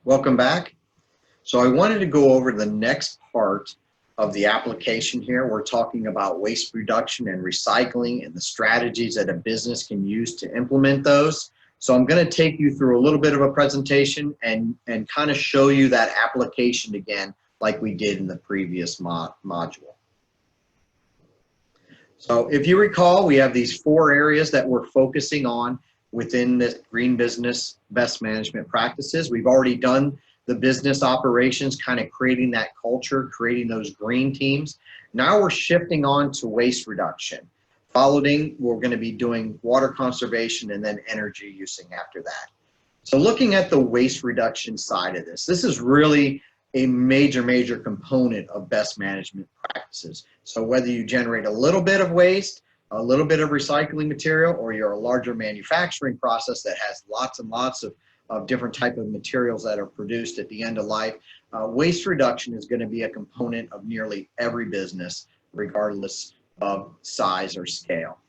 Welcome back. So I wanted to go over the next part of the application here. We're talking about waste reduction and recycling and the strategies that a business can use to implement those. So I'm going to take you through a little bit of a presentation and kind of show you that application again like we did in the previous module. So if you recall, we have these 4 areas that we're focusing on within the green business best management practices. We've already done the business operations, kind of creating that culture, creating those green teams. Now we're shifting on to waste reduction. Following, we're going to be doing water conservation and then energy using after that. So looking at the waste reduction side of this, this is really a major component of best management practices. So whether you generate a little bit of waste, a little bit of recycling material, or you're a larger manufacturing process that has lots and lots of different type of materials that are produced at the end of life, waste reduction is going to be a component of nearly every business, regardless of size or scale.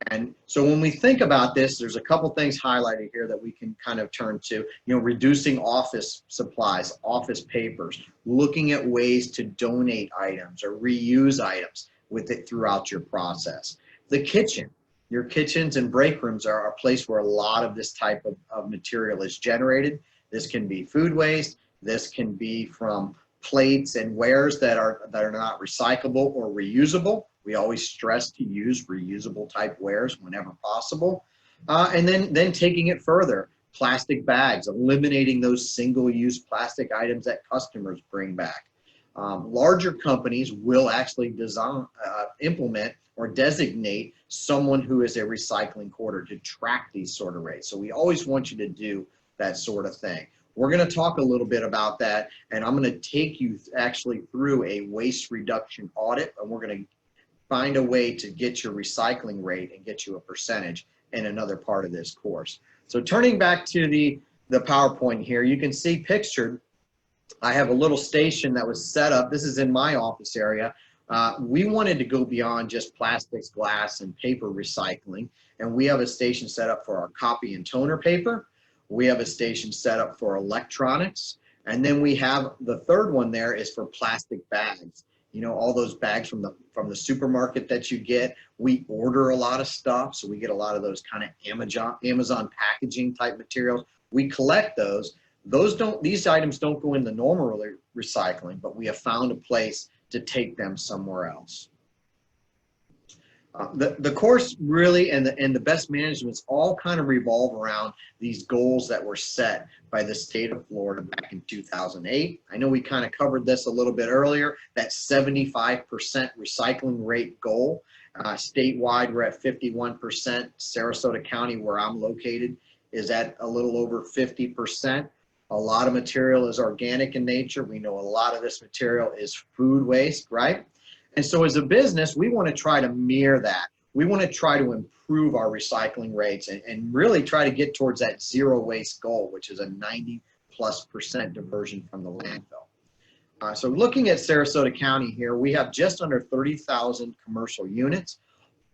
And so when we think about this, there's a couple things highlighted here that we can kind of turn to, reducing office supplies, office papers, looking at ways to donate items or reuse items with it throughout your process. The kitchen, your kitchens and break rooms are a place where a lot of this type of material is generated. This can be food waste. This can be from plates and wares that are not recyclable or reusable. We always stress to use reusable type wares whenever possible. And then taking it further, plastic bags, eliminating those single-use plastic items that customers bring back. Larger companies will actually implement or designate someone who is a recycling quarter to track these sort of rates. So we always want you to do that sort of thing. We're going to talk a little bit about that, and I'm going to take you actually through a waste reduction audit, and we're going to find a way to get your recycling rate and get you a percentage in another part of this course. So turning back to the PowerPoint here, you can see pictured, I have a little station that was set up. This is in my office area. We wanted to go beyond just plastics, glass, and paper recycling, and we have a station set up for our copy and toner paper. We have a station set up for electronics, and then we have the third one there is for plastic bags. All those bags from the supermarket that you get. We order a lot of stuff, so we get a lot of those kind of Amazon packaging type materials. We collect those. These items don't go in the normal recycling, but we have found a place to take them somewhere else. The course really and the best managements all kind of revolve around these goals that were set by the state of Florida back in 2008. I know we kind of covered this a little bit earlier, that 75% recycling rate goal. Statewide, we're at 51%. Sarasota County, where I'm located, is at a little over 50%. A lot of material is organic in nature. We know a lot of this material is food waste, right? And so as a business, we want to try to mirror that. We want to try to improve our recycling rates and really try to get towards that zero waste goal, which is a 90+% diversion from the landfill. So looking at Sarasota County here, we have just under 30,000 commercial units.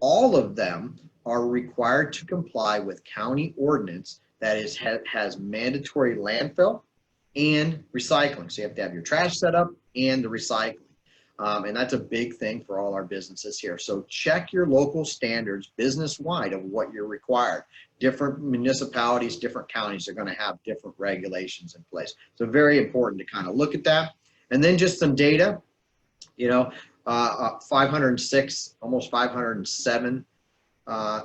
All of them are required to comply with county ordinance that has mandatory landfill and recycling. So you have to have your trash set up and the recycling. And that's a big thing for all our businesses here. So check your local standards business-wide of what you're required. Different municipalities, different counties are going to have different regulations in place. So very important to kind of look at that. And then just some data, 506, almost 507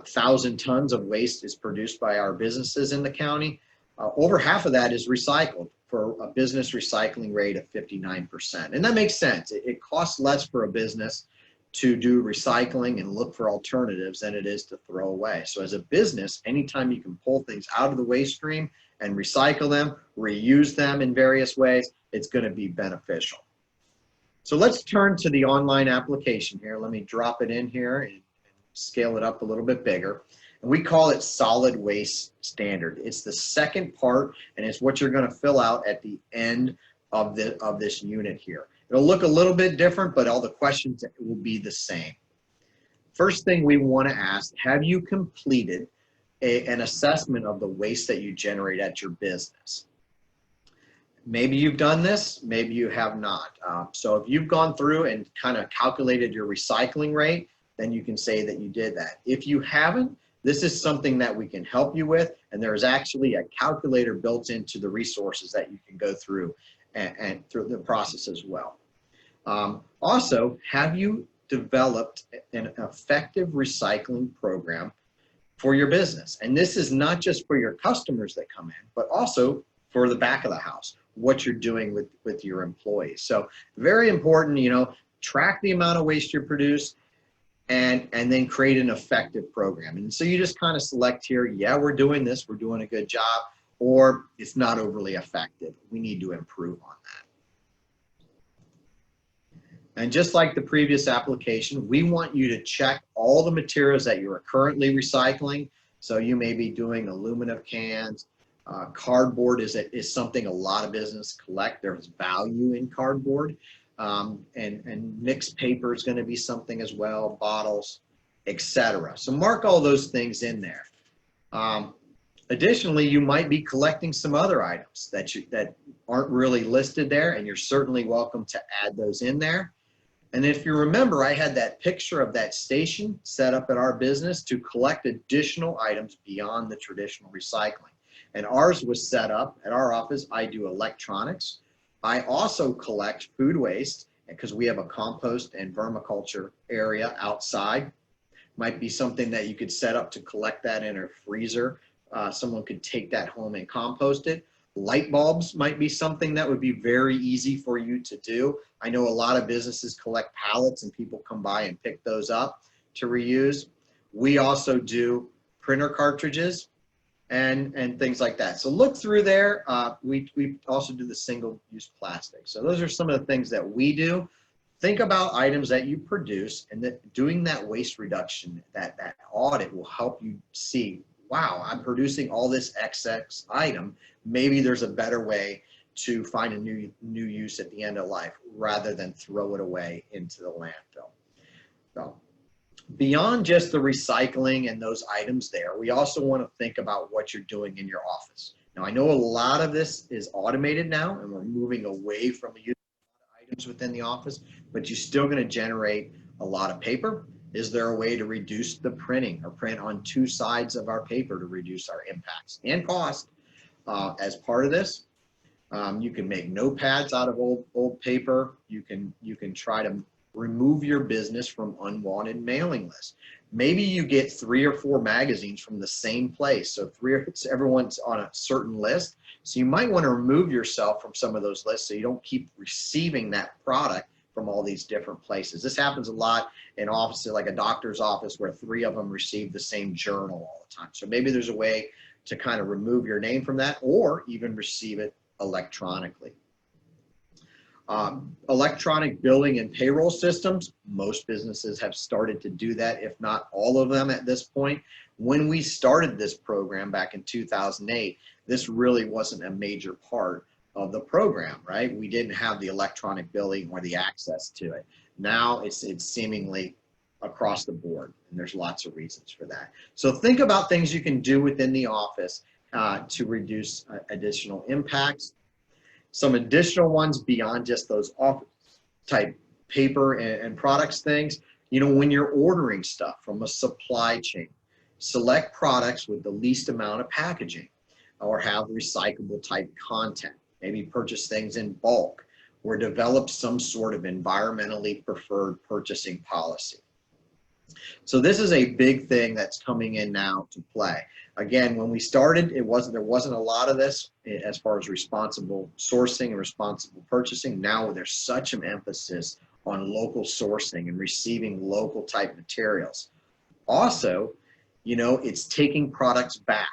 thousand tons of waste is produced by our businesses in the county. Over half of that is recycled, for a business recycling rate of 59%. And that makes sense. It costs less for a business to do recycling and look for alternatives than it is to throw away. So as a business, anytime you can pull things out of the waste stream and recycle them, reuse them in various ways, it's going to be beneficial. So let's turn to the online application here. Let me drop it in here and scale it up a little bit bigger. And we call it solid waste standard. It's the second part, and it's what you're going to fill out at the end of this unit here. It'll look a little bit different, but all the questions will be the same. First thing we want to ask, have you completed an assessment of the waste that you generate at your business? Maybe you've done this, maybe you have not. So if you've gone through and kind of calculated your recycling rate, then you can say that you did that. If you haven't, this is something that we can help you with, and there's actually a calculator built into the resources that you can go through and through the process as well. Also, have you developed an effective recycling program for your business? And this is not just for your customers that come in, but also for the back of the house, what you're doing with your employees. So very important, you know, track the amount of waste you produce and then create an effective program. And so you just kind of select here, yeah, we're doing this, we're doing a good job, or it's not overly effective. We need to improve on that. And just like the previous application, we want you to check all the materials that you are currently recycling. So you may be doing aluminum cans. Cardboard is something a lot of businesses collect. There's value in cardboard. And mixed paper is going to be something as well, bottles, etc. So mark all those things in there. Additionally, you might be collecting some other items that aren't really listed there, and you're certainly welcome to add those in there. And if you remember, I had that picture of that station set up at our business to collect additional items beyond the traditional recycling. And ours was set up at our office. I do electronics. I also collect food waste because we have a compost and vermiculture area outside. Might be something that you could set up to collect that in a freezer. Someone could take that home and compost it. Light bulbs might be something that would be very easy for you to do. I know a lot of businesses collect pallets and people come by and pick those up to reuse. We also do printer cartridges and things like that. So look through there. We also do the single-use plastic. So those are some of the things that we do. Think about items that you produce, and that doing that waste reduction, that audit will help you see, wow, I'm producing all this excess item. Maybe there's a better way to find a new use at the end of life rather than throw it away into the landfill. So, beyond just the recycling and those items there, we also want to think about what you're doing in your office. Now, I know a lot of this is automated now, and we're moving away from using items within the office, but you're still going to generate a lot of paper. Is there a way to reduce the printing or print on two sides of our paper to reduce our impacts and cost? As part of this, you can make notepads out of old paper. You can try to remove your business from unwanted mailing lists. Maybe you get 3 or 4 magazines from the same place. So everyone's on a certain list. So you might want to remove yourself from some of those lists so you don't keep receiving that product from all these different places. This happens a lot in offices, like a doctor's office, where 3 of them receive the same journal all the time. So maybe there's a way to kind of remove your name from that, or even receive it electronically. Electronic billing and payroll systems, most businesses have started to do that, if not all of them at this point. When we started this program back in 2008, this really wasn't a major part of the program, right? We didn't have the electronic billing or the access to it. Now it's seemingly across the board, and there's lots of reasons for that. So think about things you can do within the office to reduce additional impacts. Some additional ones beyond just those office type paper and products things. You know, when you're ordering stuff from a supply chain, select products with the least amount of packaging or have recyclable type content. Maybe purchase things in bulk or develop some sort of environmentally preferred purchasing policy. So this is a big thing that's coming in now to play. Again, when we started, there wasn't a lot of this as far as responsible sourcing and responsible purchasing. Now there's such an emphasis on local sourcing and receiving local type materials. Also, you know, it's taking products back.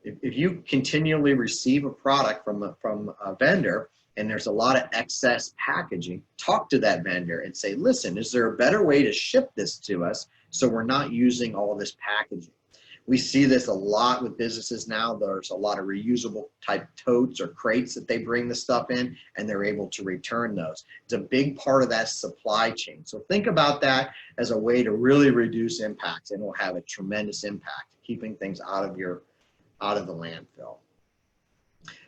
If you continually receive a product from a vendor and there's a lot of excess packaging, talk to that vendor and say, listen, is there a better way to ship this to us so we're not using all this packaging? We see this a lot with businesses now. There's a lot of reusable type totes or crates that they bring the stuff in, and they're able to return those. It's a big part of that supply chain. So think about that as a way to really reduce impacts, and it will have a tremendous impact keeping things out of the landfill.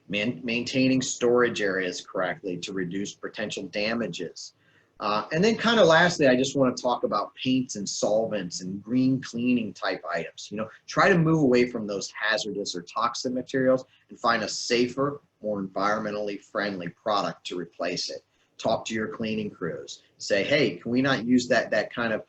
Maintaining storage areas correctly to reduce potential damages. And then kind of lastly, I just want to talk about paints and solvents and green cleaning type items. You know, try to move away from those hazardous or toxic materials and find a safer, more environmentally friendly product to replace it. Talk to your cleaning crews. Say, hey, can we not use that kind of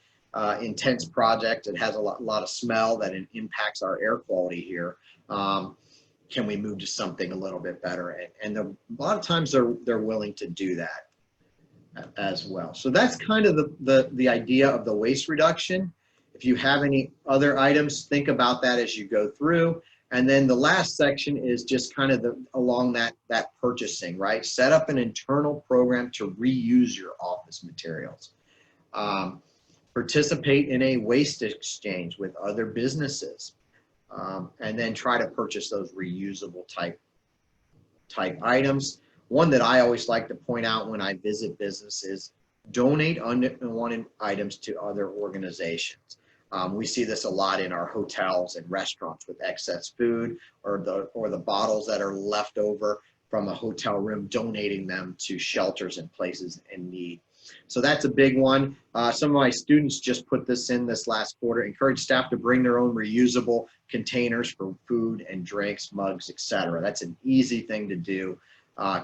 intense project? It has a lot of smell that impacts our air quality here. Can we move to something a little bit better? And a lot of times they're willing to do that as well. So that's kind of the idea of the waste reduction. If you have any other items, think about that as you go through. And then the last section is just kind of along that purchasing, right? Set up an internal program to reuse your office materials. Participate in a waste exchange with other businesses. And then try to purchase those reusable type items. One that I always like to point out when I visit businesses: donate unwanted items to other organizations. We see this a lot in our hotels and restaurants with excess food or the bottles that are left over from a hotel room, donating them to shelters and places in need. So that's a big one. Some of my students just put this in this last quarter. Encourage staff to bring their own reusable containers for food and drinks, mugs, etc. That's an easy thing to do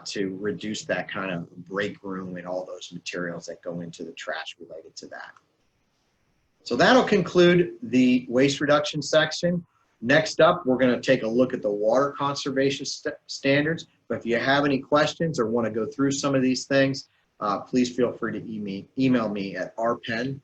to reduce that kind of break room and all those materials that go into the trash related to that. So that'll conclude the waste reduction section. Next up, we're going to take a look at the water conservation standards. But if you have any questions or want to go through some of these things, please feel free to email me at rpen@ufl.edu.